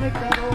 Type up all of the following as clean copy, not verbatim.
दवारा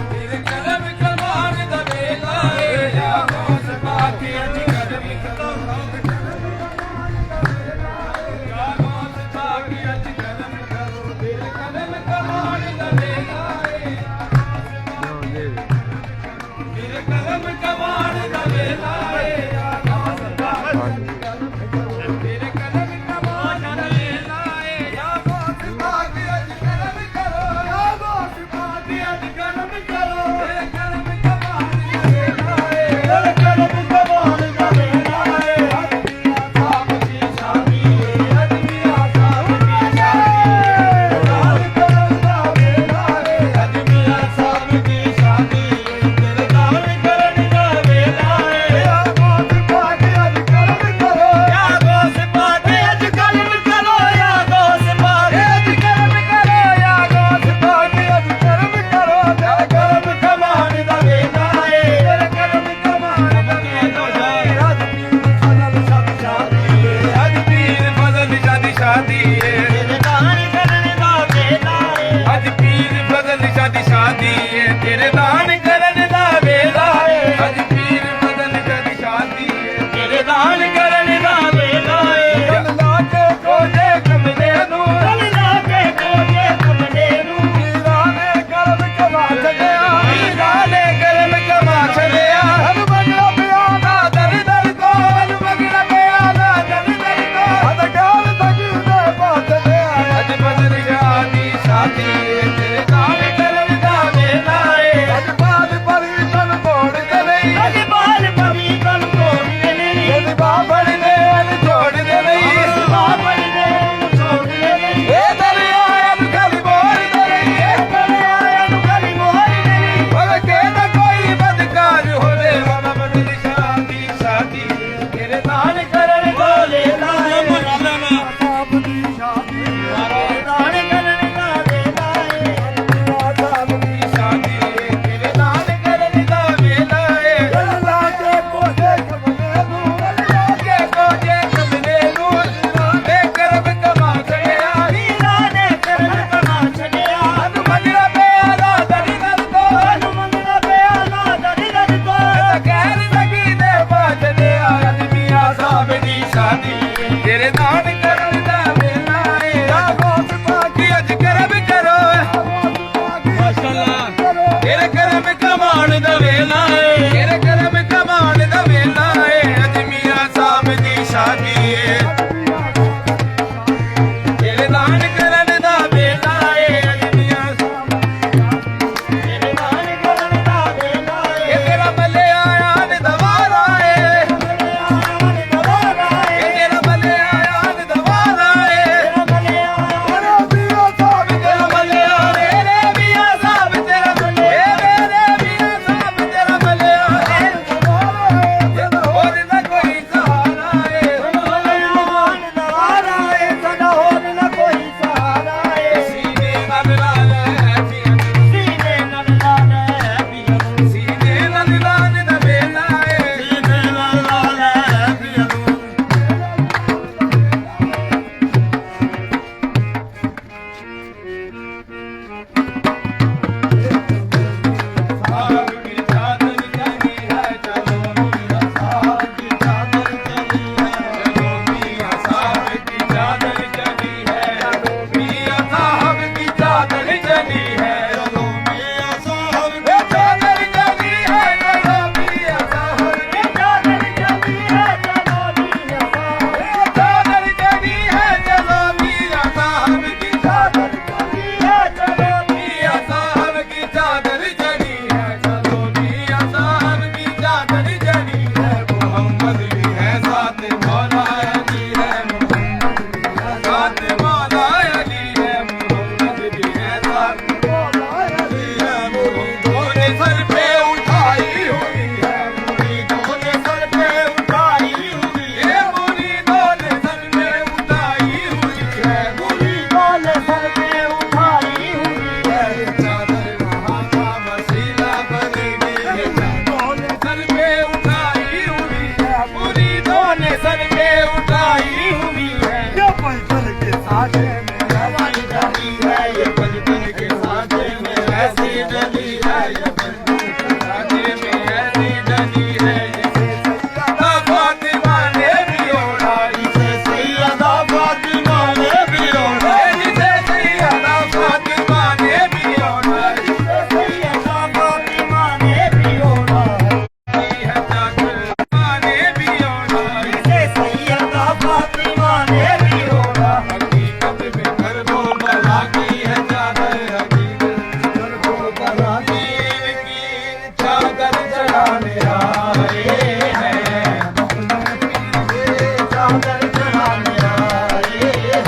चादर चढ़ाने आए हैं,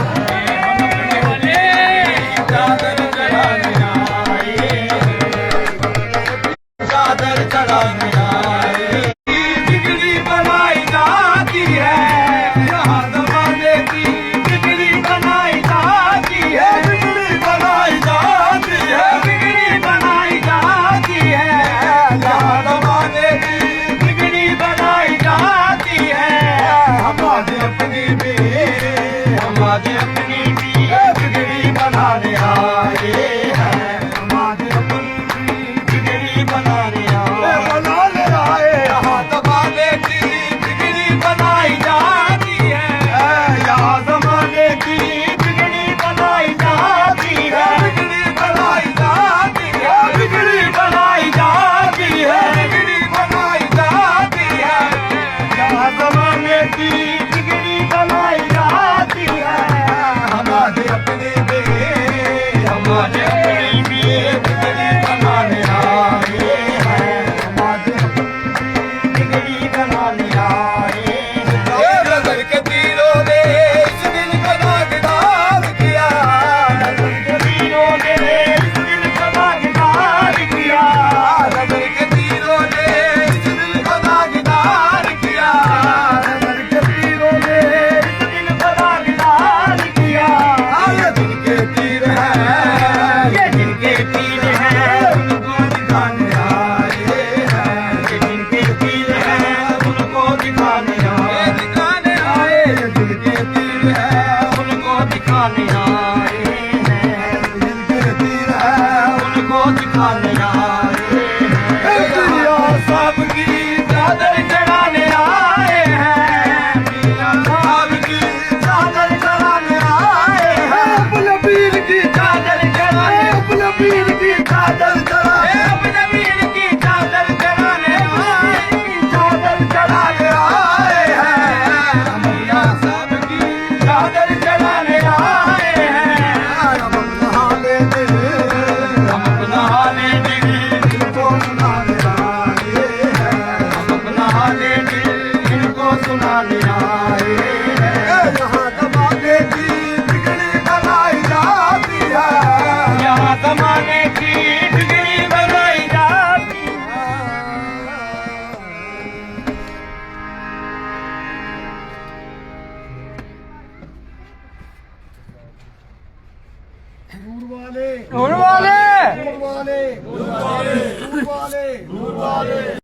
चादर चढ़ाने आए हैं, चादर चढ़ाने आए। बिगड़ी बनाई जाती है यहाँ ज़माने की, बिगड़ी बनाई जाती है, बिगड़ी बनाई जाती है, बिगड़ी बनाई जाती है यहाँ ज़माने की, बिगड़ी बनाई जाती है। हम आज अपनी भी, हम आज अपनी भी बिगड़ी बनाने आए हैं, हम आज अपनी भी बिगड़ी बनाने आए, बनाने आए। यहाँ ज़माने की बिगड़ी बनाई जाती है, यहाँ ज़माने की बिगड़ी बनाई जाती है, बिगड़ी बनाई जाती है, बिगड़ी बनाई जाती है, बिगड़ी बनाई जाती है। यहाँ ज़माने की बिगड़ी बनाई जाती है। हम आज अपनी भी, हम आज अपनी भी बिगड़ी बनाने आए हैं, हम आज अपनी बिगड़ी बनाने आए हैं। नजर के तीरों ने इस दिल को दागदार किया, नजर के तीरों ने इस दिल को दागदार किया, नजर के तीरों ने इस दिल को दागदार किया, नजर के तीरों ने इस दिल को दागदार किया। ये जिनके तीर हैं, ये जिनके तीर हैं, उनको दिखाने आए हैं, ये जिनके तीर हैं, उनको दिखाने आए, दिखाने आए। ये जिनके तीर हैं, उनको दिखाने आए हैं, जिनके तीर हैं, उनको दिखाने आए हैं। मियां साहब की चादर चढ़ाने आए हैं, मियां साहब की चादर चढ़ाने आए हैं, अपने पीर की चादर चढ़ाने, अपने पीर की चादर चढ़ाने, अपने पीर की चादर चढ़ाने आए, चादर चढ़ाने आए हैं। मियां साहब की चादर चढ़ाने आए हैं। हम अपना लेंगे, हम अपना लेंगे, इनको सुनाने आए हैं, हम अपना लेंगे, इनको सुनाने आए हैं। यहाँ ज़माने की बिगड़ी बनाई जाती है, यहाँ ज़माने की बिगड़ी बनाई जाती है। नूर वाले, नूर वाले, नूर वाले, नूर वाले, नूर वाले, नूर वाले।